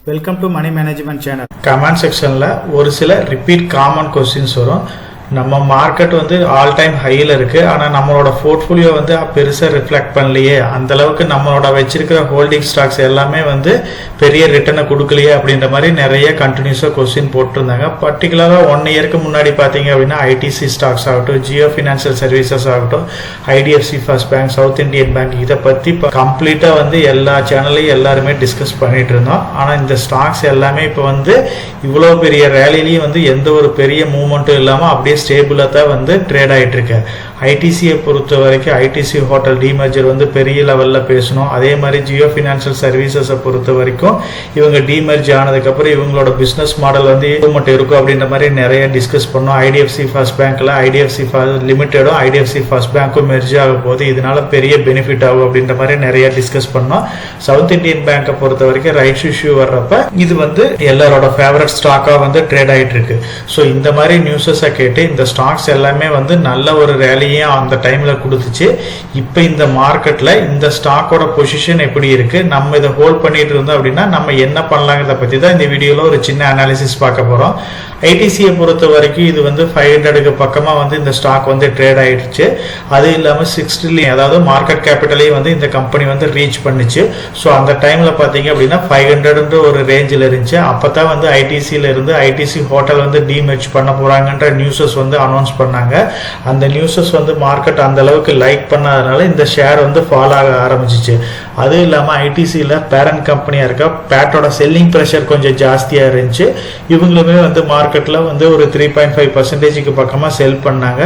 Welcome to money management channel. Comment செக்ஷனில் ஒரு சில ரிப்பீட் காமன் கொஸ்டின்ஸ் வரும். நம்ம மார்க்கெட் வந்து ஆல் டைம் ஹையில் இருக்குது, ஆனால் நம்மளோட போர்ட்ஃபோலியோ வந்து பெருசாக ரிஃப்ளெக்ட் பண்ணலையே, அந்தளவுக்கு நம்மளோட வச்சிருக்கிற ஹோல்டிங் ஸ்டாக்ஸ் எல்லாமே வந்து பெரிய ரிட்டர்னை கொடுக்கலையே அப்படின்ற மாதிரி நிறைய கண்டினியூஸாக கொஸ்டின் போட்டிருந்தாங்க. பர்டிகுலராக 1 இயருக்கு முன்னாடி பார்த்தீங்க அப்படின்னா ஐடிசி ஸ்டாக்ஸ் ஆகட்டும், ஜியோ ஃபினான்ஷியல் சர்வீசஸ் ஆகட்டும், IDFC first bank, south Indian bank, இதை பற்றி கம்ப்ளீட்டாக வந்து எல்லா சேனல்லையும் எல்லாருமே டிஸ்கஸ் பண்ணிட்டு இருந்தோம். ஆனால் இந்த ஸ்டாக்ஸ் எல்லாமே இப்போ வந்து இவ்வளோ பெரிய ரேலிலையும் வந்து எந்த ஒரு பெரிய மூவ்மெண்ட்டும் இல்லாமல் அப்படியே ஸ்டேபிளாக தான் வந்து ட்ரேட் ஆகிட்டு இருக்கு. ஐடிசியை பொறுத்த வரைக்கும் ஐடிசி ஹோட்டல் டிமர்ஜர் வந்து பெரிய லெவலில் பேசணும். அதே மாதிரி ஜியோ ஃபினான்ஷியல் சர்வீசஸை பொறுத்த வரைக்கும் இவங்க டிமர்ஜ் ஆனதுக்கப்புறம் இவங்களோட பிஸ்னஸ் மாடல் வந்து இம்ப்ரூவ்மெண்ட் இருக்கும் அப்படின்ற மாதிரி நிறைய டிஸ்கஸ் பண்ணோம். ஐடிஎஃப்சி ஃபர்ஸ்ட் பேங்க்கில் ஐடிஎஃப்சி லிமிட்டடும் ஐடிஎஃப்சி ஃபர்ஸ்ட் பேங்க்கும் மெர்ஜ் ஆக போது இதனால பெரிய பெனிஃபிட் ஆகும் அப்படின்ற மாதிரி நிறைய டிஸ்கஸ் பண்ணோம். சவுத் இந்தியன் பேங்கை பொறுத்த வரைக்கும் ரைட்ஸ் இஷ்யூ வர்றப்ப இது வந்து எல்லாரோட ஃபேவரட் ஸ்டாக்காக வந்து ட்ரேட் ஆகிட்டு இருக்கு. ஸோ இந்த மாதிரி நியூஸஸை கேட்டு இந்த ஸ்டாக்ஸ் எல்லாமே வந்து நல்ல ஒரு ரேலியும் அந்த டைம்ல கொடுத்துச்சு. இப்போ இந்த மார்க்கெட்ல இந்த ஸ்டாக்கோட பொசிஷன் எப்படி இருக்கு, நம்ம இதை ஹோல்ட் பண்ணிட்டு இருந்தோம் அப்படின்னா நம்ம என்ன பண்ணலாங்கிறத பத்தி தான் இந்த வீடியோல ஒரு சின்ன அனாலிசிஸ் பார்க்க போறோம். ஐடிசியை பொறுத்த வரைக்கும் இது வந்து 500க்கு பக்கமா வந்து இந்த ஸ்டாக் வந்து ட்ரேட் ஆயிடுச்சு. அது இல்லாமல் 60 அதாவது மார்க்கெட் கேபிட்டலையும் வந்து இந்த கம்பெனி வந்து ரீச் பண்ணிச்சு. ஸோ அந்த டைம்ல பாத்தீங்க அப்படின்னா 500 ஒரு ரேஞ்சில் இருந்துச்சு. அப்பதான் வந்து ஐடிசியில இருந்து ஐடிசி ஹோட்டல் வந்து டிமெர்ஜ் பண்ண போறாங்கன்ற நியூஸஸ் வந்து அனௌன்ஸ் பண்ணாங்க. அந்த நியூஸஸ் வந்து மார்க்கெட் அந்த அளவுக்கு லைக் பண்ணாதனால இந்த ஷேர் வந்து ஃபால் ஆக ஆரம்பிச்சிச்சு. அது இல்லாமல் ஐடிசியில் பேரண்ட் கம்பெனியாக இருக்க பேட்டோட செல்லிங் ப்ரெஷர் கொஞ்சம் ஜாஸ்தியாக இருந்துச்சு. இவங்களுமே வந்து மார்க்கெட்டில் வந்து ஒரு 3.5% பக்கமாக செல் பண்ணாங்க.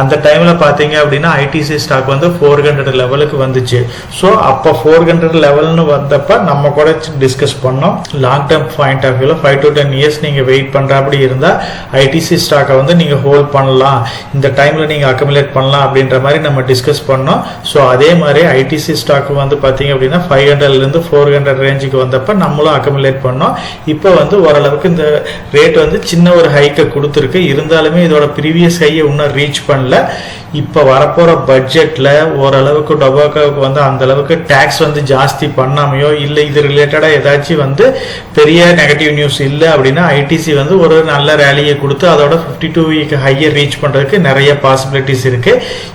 அந்த டைமில் பார்த்தீங்க அப்படின்னா ஐடிசி ஸ்டாக் வந்து 400 லெவலுக்கு வந்துச்சு. ஸோ அப்போ 400 லெவல்னு வந்தப்போ நம்ம கூட டிஸ்கஸ் பண்ணோம். லாங் டேர்ம் பாயிண்ட் ஆஃப் வியூவில் 5 to 10 இயர்ஸ் நீங்கள் வெயிட் பண்ணுற அப்படி இருந்தால் ஐடிசி ஸ்டாக்கை வந்து நீங்கள் ஹோல்ட் பண்ணலாம், இந்த டைமில் நீங்கள் அக்குமுலேட் பண்ணலாம் அப்படின்ற மாதிரி நம்ம டிஸ்கஸ் பண்ணோம். ஸோ அதே மாதிரி ஐடிசி ஸ்டாக் வந்து பார்த்தீங்க அப்படின்னா 500லேருந்து 400 ரேஞ்சுக்கு வந்தப்போ நம்மளும் அக்குமுலேட் பண்ணோம். இப்போ வந்து ஓரளவுக்கு இந்த ரேட் வந்து சின்ன ஒரு ஹைக்கை கொடுத்துருக்கு. இருந்தாலுமே இதோட ப்ரீவியஸ் ஹையை இன்னும் ரீச் பண்ணல. இப்போ வரப்போகிற பட்ஜெட்டில் ஓரளவுக்கு டொபாக்கோவுக்கு வந்து அந்த அளவுக்கு டேக்ஸ் வந்து ஜாஸ்தி பண்ணாமையோ இல்லை இது ரிலேட்டடாக ஏதாச்சும் வந்து பெரிய நெகட்டிவ் நியூஸ் இல்லை அப்படின்னா ஐடிசி வந்து ஒரு நல்ல ரேலியை கொடுத்து அதோட 52 வீக் ஹையை ரீச் பண்ணுறதுக்கு நிறைய பாசிபிலிட்டிஸ் இருக்கு.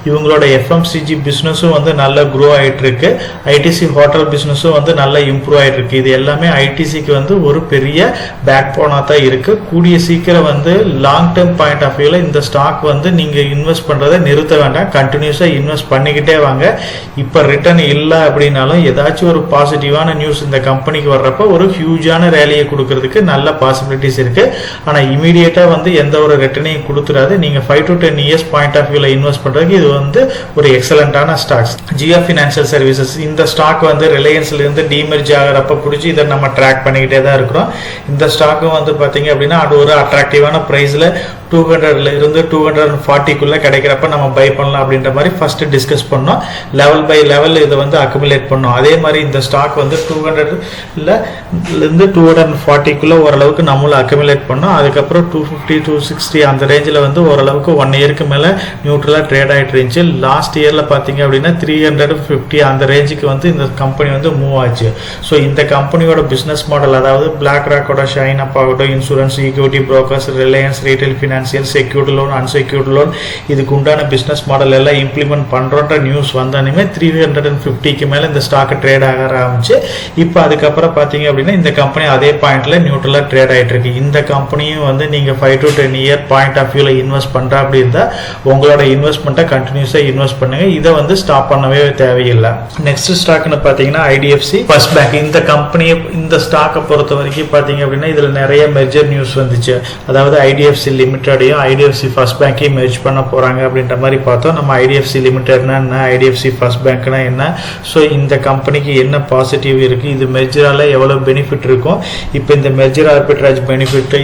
இவங்களோட எஃப்எம்சிஜி பிஸ்னஸும் வந்து நல்லா க்ரோ ஆகிட்டு இருக்கு. ஐடிசி ஹோட்டல் பிஸ்னஸும் வந்து நல்லா இம்ப்ரூவ் ஆகிட்டு இருக்கு. இது எல்லாமே ஐடிசிக்கு வந்து ஒரு பெரிய பேக் போனாக தான் இருக்கு. கூடிய சீக்கிரம் வந்து லாங் டேர்ம் பாயிண்ட் ஆஃப் வியூவில் இந்த ஸ்டாக் வந்து நீங்கள் இன்வெஸ்ட் பண்ணுறதை நிறுத்த வேண்டாம், கண்டினியூஸாக இன்வெஸ்ட் பண்ணிக்கிட்டே வாங்க. இப்போ ரிட்டர்ன் இல்லை அப்படின்னாலும் ஏதாச்சும் ஒரு பாசிட்டிவான நியூஸ் இந்த கம்பெனிக்கு வர்றப்ப ஒரு ஹியூஜான ரேலியை கொடுக்கறதுக்கு நல்ல பாசிபிலிட்டிஸ் இருக்கு. ஆனால் இமீடியட்டாக வந்து எந்த ஒரு ரிட்டர்னையும் கொடுத்துடாது. நீங்கள் 5 to 10 இயர்ஸ் பாயிண்ட் ஆஃப் வியூவில் இன்வெஸ்ட் பண்ணுறதுக்கு இது வந்து ஒரு எக்ஸலண்டான ஸ்டாக்ஸ். ஜியோ ஃபினான்ஷியல் சர்வீசஸ் இந்த ஸ்டாக் வந்து ரிலையன்ஸ்ல இருந்து டிமெர்ஜ் ஆகிறப்ப பிடிச்சி இதை நம்ம ட்ராக் பண்ணிக்கிட்டே தான் இருக்கிறோம். இந்த ஸ்டாக்கும் வந்து பார்த்தீங்க அப்படின்னா அது ஒரு அட்ராக்டிவான ப்ரைஸில் 200ல இருந்து 240க்குள்ள கிடைக்கிறப்ப நம்ம பை பண்ணலாம் அப்படின்ற மாதிரி ஃபர்ஸ்ட் டிஸ்கஸ் பண்ணோம். லெவல் பை லெவல் இதை வந்து அக்குமுலேட் பண்ணோம். அதே மாதிரி இந்த ஸ்டாக் வந்து 200ல இருந்து 240க்குள்ள ஓரளவுக்கு நம்மளும் அக்குமுலேட் பண்ணோம். அதுக்கப்புறம் 250 260 அந்த ரேஞ்சில் வந்து ஓரளவுக்கு 1 இயருக்கு மேலே நியூட்ரலாக ட்ரேட் ஆகிட்டு இருந்துச்சு. லாஸ்ட் இயரில் பார்த்தீங்க அப்படின்னா 350 அந்த ரேஞ்சுக்கு வந்து இந்த கம்பெனி வந்து மூவ் ஆச்சு. ஸோ இந்த கம்பெனியோட பிஸ்னஸ் மாடல் அதாவது பிளாக் ராக்கோட ஷைன் அப் ஆகட்டும், insurance, equity brokers, Reliance retail financial, secured loan, unsecured loan, இதுக்கு உண்டான பிஸ்னஸ் மாடல் எல்லாம் இம்ப்ளிமெண்ட் பண்ணுறோன்ற நியூஸ் வந்தாலுமே 350க்கு மேலே இந்த ஸ்டாக் ட்ரேட் ஆக ஆரம்பிச்சு. இப்போ அதுக்கப்புறம் பார்த்தீங்க அப்படின்னா இந்த கம்பெனி அதே பாயிண்ட்ல நியூட்ரலாக ட்ரேட் ஆகிட்டு இருக்கு. இந்த கம்பெனியும் வந்து நீங்கள் 5 to 10 இயர் பாயிண்ட் ஆஃப் வியூவில் இன்வெஸ்ட் பண்ணுறா அப்படி இருந்தால் உங்களோட இன்வெஸ்ட்மெண்ட்டை கண்டினியூஸாக இன்வெஸ்ட் பண்ணுங்க. இதை வந்து ஸ்டாப் பண்ணவே தேவையில்லை. நெக்ஸ்ட் ஸ்டாக்னு பார்த்தீங்கன்னா ஐடிஎஃப்சி ஃபர்ஸ்ட் பேங்க். இந்த கம்பெனியை இந்த ஸ்டாக்கை பொறுத்த வரைக்கும் பார்த்தீங்க அப்படின்னா இதில் நிறைய மெர்ஜர் நியூஸ் வந்துச்சு. அதாவது ஐடிஎஃப்சி லிமிட்டடையும் ஐடிஎஃப்சி ஃபர்ஸ்ட் பேங்கையும் மெர்ஜ் பண்ண போகிறாங்க அப்படின்ற மாதிரி பார்த்தோம். நம்ம ஐடிஎஃப்சி லிமிட்டட்னா என்ன, ஐடிஎஃப்சி ஃபர்ஸ்ட் பேங்க்னா என்ன, ஸோ இந்த கம்பெனிக்கு என்ன பாசிட்டிவ் இருக்குது, இது மெர்ஜரால் எவ்வளோ பெனிஃபிட் இருக்கும், இப்போ இந்த மெர்ஜர் ஆர்பிட்ராஜ் பெனிஃபிட்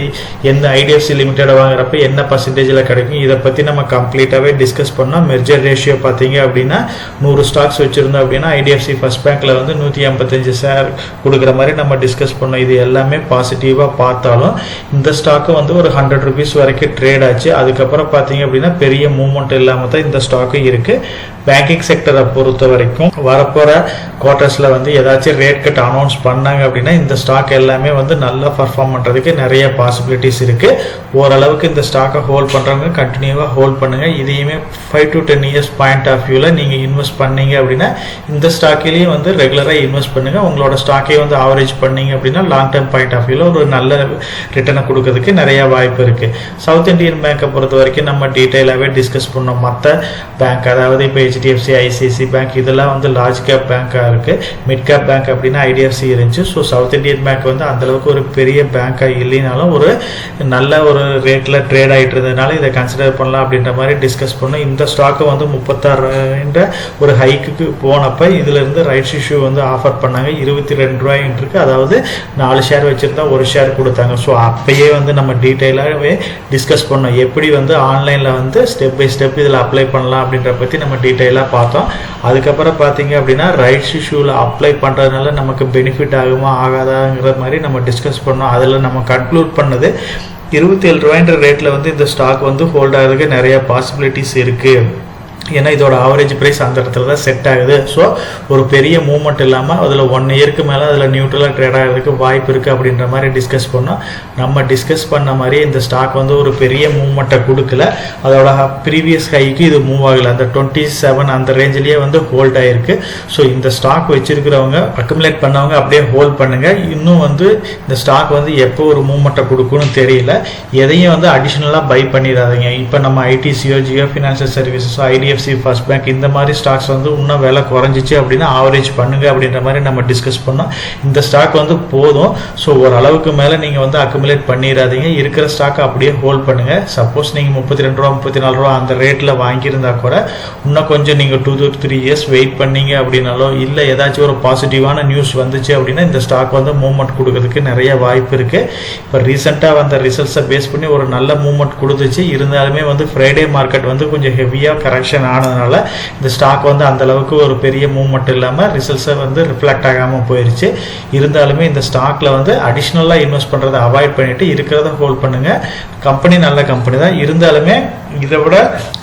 எந்த ஐடிஎஃப்சி லிமிட்டடை வாங்குறப்ப என்ன % பர்சன்டேஜில் கிடைக்கும். இதை பற்றி நம்ம கம்ப்ளீட்டாகவே டிஸ்கஸ் பண்ணோம். மெர்ஜர் ரேஷியோ பார்த்தீங்க அப்படின்னா 100 ஸ்டாக்ஸ் வச்சுருந்தோம் அப்படின்னா ஐடிஎஃப்சி ஃபர்ஸ்ட் பேங்க்கில் வந்து 155 ஷேர் கொடுக்குற மாதிரி நம்ம டிஸ்கஸ் பண்ணோம். இது எல்லாமே பாசிட்டிவாக பார்த்தாலும் இந்த ஸ்டாக்கு வந்து ஒரு 100 ருபீஸ் வரைக்கும் ட்ரேட் ஆச்சு. அதுக்கப்புறம் பார்த்தீங்க அப்படின்னா பெரிய மூவ்மெண்ட் இல்லாமல் தான் இந்த ஸ்டாக்கு இருக்குது. பேங்கிங் செக்டரை பொறுத்த வரைக்கும் வரப்போகிற குவார்ட்டர்ஸில் வந்து ஏதாச்சும் ரேட் கட் அனௌன்ஸ் பண்ணாங்க அப்படின்னா இந்த ஸ்டாக் எல்லாமே வந்து நல்லா பர்ஃபார்ம் பண்ணுறதுக்கு நிறைய பாசிபிலிட்டிஸ் இருக்குது. ஓரளவுக்கு இந்த ஸ்டாக்கை ஹோல்ட் பண்ணுறவங்க கண்டினியூவாக ஹோல்ட் பண்ணுங்கள். இதையுமே 5 to 10 இயர்ஸ் பாயிண்ட் ஆஃப் வியூவில் நீங்கள் இன்வெஸ்ட் பண்ணீங்க அப்படின்னா இந்த ஸ்டாக்கிலேயே வந்து ரெகுலராக இன்வெஸ்ட் பண்ணுங்கள். உங்களோட ஸ்டாக்கை வந்து ஆவரேஜ் பண்ணீங்க அப்படின்னா லாங் டேர்ம் பாயிண்ட் ஆஃப் வியூவில் ஒரு நல்ல ரிட்டர்னை கொடுக்கறதுக்கு நிறைய வாய்ப்பு இருக்குது. சவுத் இந்தியன் பேங்கை பொறுத்த வரைக்கும் நம்ம டீட்டெயிலாகவே டிஸ்கஸ் பண்ணோம். மற்ற பேங்க் அதாவது இப்போ HDFC, ஐசிஐசி பேங்க் இதெல்லாம் வந்து லார்ஜ் கேப் பேங்காக இருக்குது. மிட் கேப் பேங்க் அப்படின்னா ஐடிஎஃப்சி இருந்துச்சு. ஸோ சவுத் இந்தியன் பேங்க் வந்து அந்தளவுக்கு ஒரு பெரிய பேங்காக இல்லைனாலும் ஒரு நல்ல ஒரு ரேட்டில் ட்ரேட் ஆகிட்டு இருந்ததுனால இதை கன்சிடர் பண்ணலாம் அப்படின்ற மாதிரி டிஸ்கஸ் பண்ணோம். இந்த ஸ்டாக்கு வந்து 36 ஒரு ஹைக்கு போனப்போ இதிலிருந்து ரைட்ஸ் இஷ்யூ வந்து ஆஃபர் பண்ணாங்க. 22 ரூபாயின்னு இருக்குது. அதாவது 4 ஷேர் வச்சுருந்தா 1 ஷேர் கொடுத்தாங்க. ஸோ அப்பயே வந்து நம்ம டீட்டெயிலாகவே டிஸ்கஸ் பண்ணோம். எப்படி வந்து ஆன்லைனில் வந்து ஸ்டெப் பை ஸ்டெப் இதில் அப்ளை பண்ணலாம் அப்படின்ற பற்றி நம்ம டீட்டெயிலாக பார்த்தோம். அதுக்கப்புறம் பார்த்தீங்க அப்படின்னா ரைட்ஸ் இஷ்யூவில் அப்ளை பண்ணுறதுனால நமக்கு பெனிஃபிட் ஆகுமா ஆகாதாங்கிற மாதிரி நம்ம டிஸ்கஸ் பண்ணோம். அதில் நம்ம கன்க்ளூட் பண்ணது 27 ரூபாய்ன்ற ரேட்டில் வந்து இந்த ஸ்டாக் வந்து ஹோல்ட் ஆகிறதுக்கு நிறைய பாசிபிலிட்டிஸ் இருக்குது. ஏன்னா இதோட ஆவரேஜ் ப்ரைஸ் அந்த இடத்துல தான் செட் ஆகுது. ஸோ ஒரு பெரிய மூவ்மெண்ட் இல்லாமல் அதில் 1 இயருக்கு மேலே அதில் நியூட்ரலாக ட்ரேட் ஆகிறதுக்கு வாய்ப்பு இருக்குது அப்படின்ற மாதிரி டிஸ்கஸ் பண்ணோம். நம்ம டிஸ்கஸ் பண்ண மாதிரி இந்த ஸ்டாக் வந்து ஒரு பெரிய மூவ்மெண்ட்டை கொடுக்கல. அதோட ப்ரீவியஸ் ஹைக்கு இது மூவ் ஆகலை. அந்த 27 அந்த ரேஞ்சிலேயே வந்து ஹோல்ட் ஆகிருக்கு. ஸோ இந்த ஸ்டாக் வச்சுருக்கிறவங்க அக்குமுலேட் பண்ணவங்க அப்படியே ஹோல்ட் பண்ணுங்கள். இன்னும் வந்து இந்த ஸ்டாக் வந்து எப்போ ஒரு மூவ்மெண்ட்டை கொடுக்குன்னு தெரியல. எதையும் வந்து அடிஷ்னலாக பை பண்ணிடாதீங்க. இப்போ நம்ம ஐடிசியோ, ஜியோ ஃபினான்ஷியல் சர்வீசஸோ, ஐடிஎஃப்சி ஃபர்ஸ்ட் பேங்க் இந்த மாதிரி ஸ்டாக்ஸ் வந்து இன்னும் விலை குறைஞ்சிச்சு அப்படின்னா ஆவரேஜ் பண்ணுங்க அப்படின்ற மாதிரி நம்ம டிஸ்கஸ் பண்ணோம். இந்த ஸ்டாக் வந்து போதும். ஸோ ஓரளவுக்கு மேலே நீங்கள் வந்து அக்குமுலேட் பண்ணிடாதீங்க. இருக்கிற ஸ்டாக்கை அப்படியே ஹோல்ட் பண்ணுங்க. சப்போஸ் நீங்கள் 32 ரூபா 34 ரூபா அந்த ரேட்டில் வாங்கியிருந்தா கூட இன்னும் கொஞ்சம் நீங்கள் 2 to 3 இயர்ஸ் வெயிட் பண்ணீங்க அப்படின்னாலோ இல்லை ஏதாச்சும் ஒரு பாசிட்டிவான நியூஸ் வந்துச்சு அப்படின்னா இந்த ஸ்டாக் வந்து மூவ்மெண்ட் கொடுக்கறதுக்கு நிறைய வாய்ப்பு இருக்குது. இப்போ ரீசெண்டாக வந்த ரிசல்ட்ஸை பேஸ் பண்ணி ஒரு நல்ல மூவ்மெண்ட் கொடுத்துச்சு. இருந்தாலுமே வந்து ஃப்ரைடே மார்க்கெட் வந்து கொஞ்சம் ஹெவியாக கரெக்ஷன் ஆனதுனால இந்த ஸ்டாக் வந்து அந்த அளவுக்கு ஒரு பெரிய மூவ்மெண்ட் இல்லாமல் ரிசல்ட்ஸை வந்து ரிஃப்ளெக்ட் ஆகாமல் போயிடுச்சு. இருந்தாலுமே இந்த ஸ்டாக்ல வந்து அடிஷ்னலாக இன்வெஸ்ட் பண்ணுறதை அவாய்ட் பண்ணிட்டு இருக்கிறத ஹோல்ட் பண்ணுங்க. கம்பெனி நல்ல கம்பெனி தான். இருந்தாலுமே இதை விட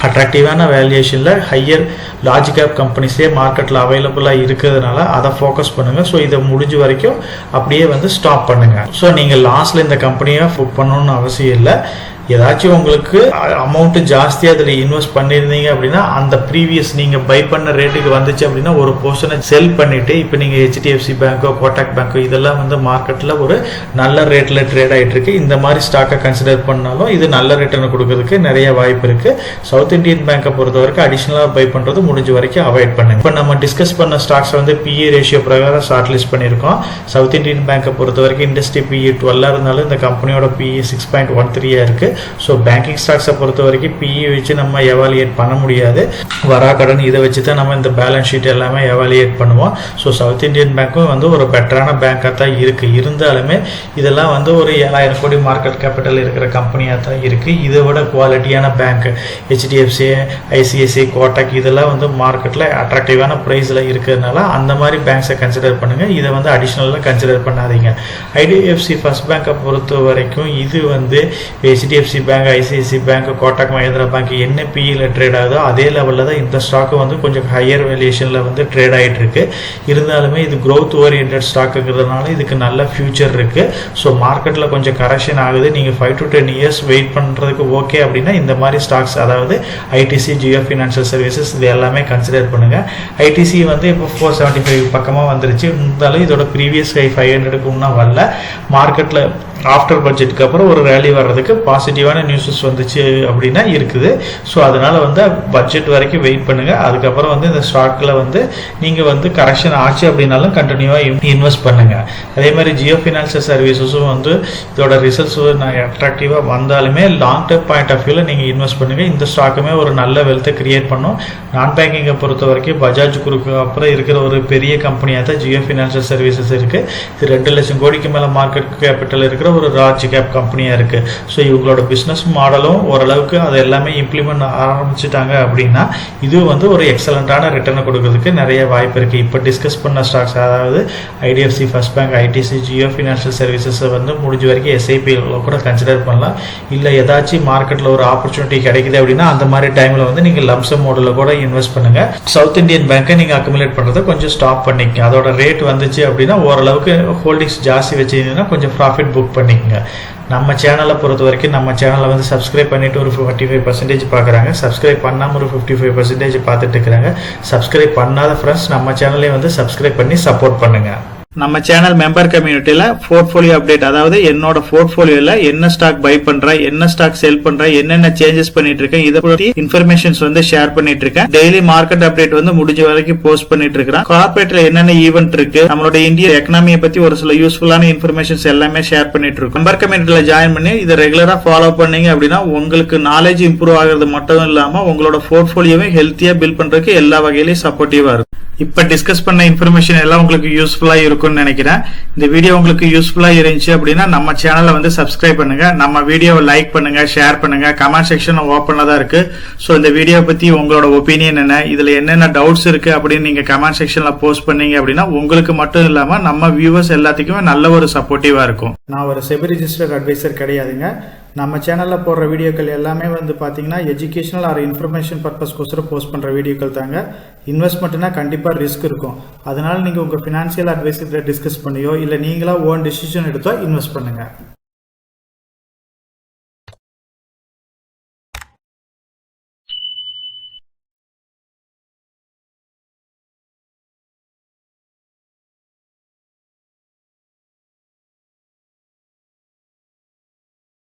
அட்ராக்டிவான வேல்யூஷனில் ஹையர் லார்ஜ் கேப் கம்பெனிஸே மார்க்கெட்டில் அவைலபிளாக இருக்கிறதுனால அதை ஃபோக்கஸ் பண்ணுங்கள். ஸோ இதை முடிஞ்ச வரைக்கும் அப்படியே வந்து ஸ்டாப் பண்ணுங்கள். ஸோ நீங்கள் லாஸ்ட்டில் இந்த கம்பெனியை புக் பண்ணணும்னு அவசியம் இல்லை. ஏதாச்சும் உங்களுக்கு அமௌண்ட் ஜாஸ்தியாக அதில் இன்வெஸ்ட் பண்ணியிருந்தீங்க அப்படின்னா அந்த ப்ரீவியஸ் நீங்கள் பை பண்ண ரேட்டுக்கு வந்துச்சு அப்படின்னா ஒரு போர்ஷனை செல் பண்ணிவிட்டு இப்போ நீங்கள் ஹெச்டிஎஃப்சி பேங்க்கோ, கோட்டாக் பேங்க்கோ இதெல்லாம் வந்து மார்க்கெட்டில் ஒரு நல்ல ரேட்டில் ட்ரேட் ஆகிட்டு இருக்கு. இந்த மாதிரி ஸ்டாக்கை கன்சிடர் பண்ணாலும் இது நல்ல ரிட்டர்ன் கொடுக்கறதுக்கு நிறைய வாய்ப்பு இருக்குது. சவுத் இந்தியன் பேங்கை பொறுத்த வரைக்கும் அடிஷ்னலாக பை பண்ணுறது முடிஞ்ச வரைக்கும் அவாய்ட் பண்ணுங்க. இப்போ நம்ம டிஸ்கஸ் பண்ண ஸ்டாக்ஸ் வந்து பிஇ ரேஷியோ பிரகாரம் ஷார்ட் லிஸ்ட் பண்ணியிருக்கோம். சவுத் இந்தியன் பேங்கை பொறுத்த வரைக்கும் இண்டஸ்ட்ரி பிஇ 12 இருந்தாலும் இந்த கம்பெனியோட பிஇ 6.13 இருக்குது. ஸோ பேங்கிங் ஸ்டாக்ஸை பொறுத்த வரைக்கும் பிஇ வச்சு நம்ம எவாலுவேட் பண்ண முடியாது. வராக்கடன் இதை வச்சு தான் நம்ம இந்த பேலன்ஸ் ஷீட் எல்லாமே எவாலுவேட் பண்ணுவோம். ஸோ சவுத் இந்தியன் பேங்க்கும் வந்து ஒரு பெட்டரான பேங்காக தான் இருக்குது. இருந்தாலுமே இதெல்லாம் வந்து ஒரு 7000 கோடி மார்க்கெட் கேபிட்டல் இருக்கிற கம்பெனியாக தான் இருக்குது. இதை விட குவாலிட்டியான பேங்க் ஹெச்டிஎஃப்சி, ஐசிஐசி, கோட்டாக் இதெல்லாம் வந்து மார்க்கெட்டில் அட்ராக்டிவான ப்ரைஸில் இருக்கிறதுனால அந்த மாதிரி பேங்க்ஸை கன்சிடர் பண்ணுங்கள். இதை வந்து அடிஷ்னலாக கன்சிடர் பண்ணாதீங்க. ஐடிஎஃப்சி ஃபர்ஸ்ட் பேங்கை பொறுத்த வரைக்கும் இது வந்து HDFC bank, ICIC bank, Kotak Mahindra bank என்ன பிஇல ட்ரேட் ஆகுதோ அதே லெவலில் தான் இந்த ஸ்டாக்கு வந்து கொஞ்சம் ஹையர் வேல்யூஷனில் வந்து ட்ரேட் ஆகிட்டு இருக்கு. இருந்தாலுமே இது growth ஓரியன்டட் ஸ்டாக்குங்கிறதுனால இதுக்கு நல்ல ஃபியூச்சர் இருக்குது. ஸோ மார்க்கெட்டில் கொஞ்சம் கரெக்ஷன் ஆகுது. நீங்கள் 5 to 10 இயர்ஸ் வெயிட் பண்ணுறதுக்கு ஓகே அப்படின்னா இந்த மாதிரி ஸ்டாக்ஸ் அதாவது ஐடிசி, ஜியோ ஃபினான்ஷியல் சர்வீசஸ் இது எல்லாமே கன்சிடர் பண்ணுங்கள். ஐடிசி வந்து இப்போ 475 பக்கமாக வந்துருச்சு. இருந்தாலும் இதோட ப்ரீவியஸ் ஹை 500க்கு இன்னும் வரல. மார்க்கெட்டில் ஆஃப்டர் பட்ஜெட்டுக்கு அப்புறம் ஒரு ரேலி வர்றதுக்கு பாசிட்டிவான நியூஸஸ் வந்துச்சு அப்படின்னா இருக்குது. ஸோ அதனால் வந்து பட்ஜெட் வரைக்கும் வெயிட் பண்ணுங்கள். அதுக்கப்புறம் வந்து இந்த ஸ்டாக்கில் வந்து நீங்கள் வந்து கரெக்ஷன் ஆச்சு அப்படின்னாலும் கண்டினியூவாக இன்வெஸ்ட் பண்ணுங்கள். அதே மாதிரி ஜியோ ஃபினான்ஷியல் சர்வீசஸும் வந்து இதோட ரிசல்ட்ஸ் அட்ராக்டிவாக வந்தாலுமே லாங் டேர்ம் பாயிண்ட் ஆஃப் வியூவில் நீங்கள் இன்வெஸ்ட் பண்ணுங்கள். இந்த ஸ்டாக்குமே ஒரு நல்ல வெல்த்தை கிரியேட் பண்ணும். நான் பேங்கிங்கை பொறுத்த வரைக்கும் பஜாஜ் குரூப்புக்கு அப்புறம் இருக்கிற ஒரு பெரிய கம்பெனியாக தான் ஜியோ ஃபினான்ஷியல் சர்வீசஸ் இருக்குது. இது 2 லட்சம் கோடிக்கு மேலே மார்க்கெட் கேபிட்டல் இருக்கிற ஒரு லார்ஜ் கேப் கம்பெனியாக இருக்குது. ஸோ இவங்களோட பிஸ்னஸ் மாடலும் ஓரளவுக்கு அது எல்லாமே இம்ப்ளிமெண்ட் ஆரம்பிச்சிட்டாங்க அப்படின்னா இது வந்து ஒரு எக்ஸலண்ட்டான ரிட்டர்னை கொடுக்கறதுக்கு நிறைய வாய்ப்பு இருக்குது. இப்போ டிஸ்கஸ் பண்ண ஸ்டாக்ஸ், அதாவது IDFC first bank, ITC, Jio financial சர்வீசஸை வந்து முடிஞ்ச வரைக்கும் எஸ்ஐபியில் கூட கன்சிடர் பண்ணலாம். இல்லை ஏதாச்சும் மார்க்கெட்டில் ஒரு ஆப்பர்ச்சுனிட்டி கிடைக்குது அப்படின்னா அந்த மாதிரி டைமில் வந்து நீங்கள் லம்சம் மோடில் கூட இன்வெஸ்ட் பண்ணுங்கள். சவுத் இந்தியன் பேங்கை நீங்கள் அக்குமுலேட் பண்ணுறதை கொஞ்சம் ஸ்டாப் பண்ணிக்கங்க. அதோட ரேட் வந்துச்சு அப்படின்னா ஓரளவுக்கு ஹோல்டிங்ஸ் ஜாஸ்தி வச்சுருந்தீங்கன்னா கொஞ்சம் ப்ராஃபிட் புக் பண்ணிக்கங்க. நம்ம சேனலை பொறுத்த வரைக்கும் நம்ம சேனலை வந்து சப்ஸ்கிரைப் பண்ணிவிட்டு ஒரு 45% பார்க்குறாங்க, சப்ஸ்கிரைப் பண்ணாமல் ஒரு 55% பார்த்துட்டு இருக்கிறாங்க. சப்ஸ்கிரைப் பண்ணாத ஃப்ரெண்ட்ஸ் நம்ம சேனலே வந்து சப்ஸ்கிரைப் பண்ணி சப்போர்ட் பண்ணுங்கள். நம்ம சேனல் மெம்பர் கம்யூனிட்டியில போர்ட்ஃபோலியோ அப்டேட், அதாவது என்னோட போர்ட்ஃபோலியோல என்ன ஸ்டாக் பை பண்றேன், என்ன ஸ்டாக் செல் பண்றேன், என்னென்ன சேஞ்சஸ் பண்ணிட்டு இருக்கேன், இதை பத்தி இன்ஃபர்மேஷன்ஸ் வந்து ஷேர் பண்ணிட்டு இருக்கேன். டெய்லி மார்க்கெட் அப்டேட் வந்து முடிஞ்ச வரைக்கும் போஸ்ட் பண்ணிட்டு இருக்கேன். கார்பரேட்ல என்னென்ன ஈவென்ட் இருக்கு, நம்மளோட இந்திய எக்கனாமியை பத்தி ஒரு சில யூஸ்ஃபுல்லான இன்ஃபர்மேஷன்ஸ் எல்லாமே ஷேர் பண்ணிட்டு இருக்கோம். மெம்பர் கம்யூனிட்டியில ஜாயின் பண்ணி இதை ரெகுலரா ஃபாலோ பண்ணீங்க அப்படின்னா உங்களுக்கு நாலேஜ் இம்ப்ரூவ் ஆகிறது மட்டும் இல்லாம உங்களோட போர்ட்ஃபோலியோவை ஹெல்த்தியா பில்ட் பண்றதுக்கு எல்லா வகையிலையும் சப்போர்ட்டிவா இருக்கும். இப்ப டிஸ்கஸ் பண்ண இன்ஃபர்மேஷன் எல்லாம் உங்களுக்கு யூஸ்ஃபுல்லா இருக்கும்னு நினைக்கிறேன். இந்த வீடியோ உங்களுக்கு யூஸ்ஃபுல்லா இருந்துச்சு அப்படின்னா நம்ம சேனலை வந்து சப்ஸ்கிரைப் பண்ணுங்க, நம்ம வீடியோவை லைக் பண்ணுங்க, ஷேர் பண்ணுங்க. கமெண்ட் செக்ஷன் ஓப்பன்ல தான் இருக்கு. ஸோ இந்த வீடியோ பத்தி உங்களோட ஒப்பீனியன் என்ன, இதுல என்னென்ன டவுட்ஸ் இருக்கு அப்படின்னு நீங்க கமெண்ட் செக்ஷன்ல போஸ்ட் பண்ணீங்க அப்படின்னா உங்களுக்கு மட்டும் இல்லாம நம்ம வியூவர்ஸ் எல்லாத்துக்குமே நல்ல ஒரு சப்போர்ட்டிவா இருக்கும். நான் ஒரு செபி ரிஜிஸ்டர்ட் அட்வைசர் கிடையாதுங்க. நம்ம சேனலில் போடுற வீடியோக்கள் எல்லாமே வந்து பார்த்தீங்கன்னா எஜுகேஷனல் ஆர் இன்ஃபர்மேஷன் பர்பஸ்க்கோசரம் போஸ்ட் பண்ணுற வீடியோக்கள் தாங்க. இன்வெஸ்ட்மெண்ட்னா கண்டிப்பாக ரிஸ்க் இருக்கும். அதனால நீங்கள் உங்கள் ஃபினான்ஷியல் அட்வைசர்கிட்ட டிஸ்கஸ் பண்ணியோ இல்லை நீங்களா ஓன் டிசிஷன் எடுத்தோ இன்வெஸ்ட் பண்ணுங்கள்.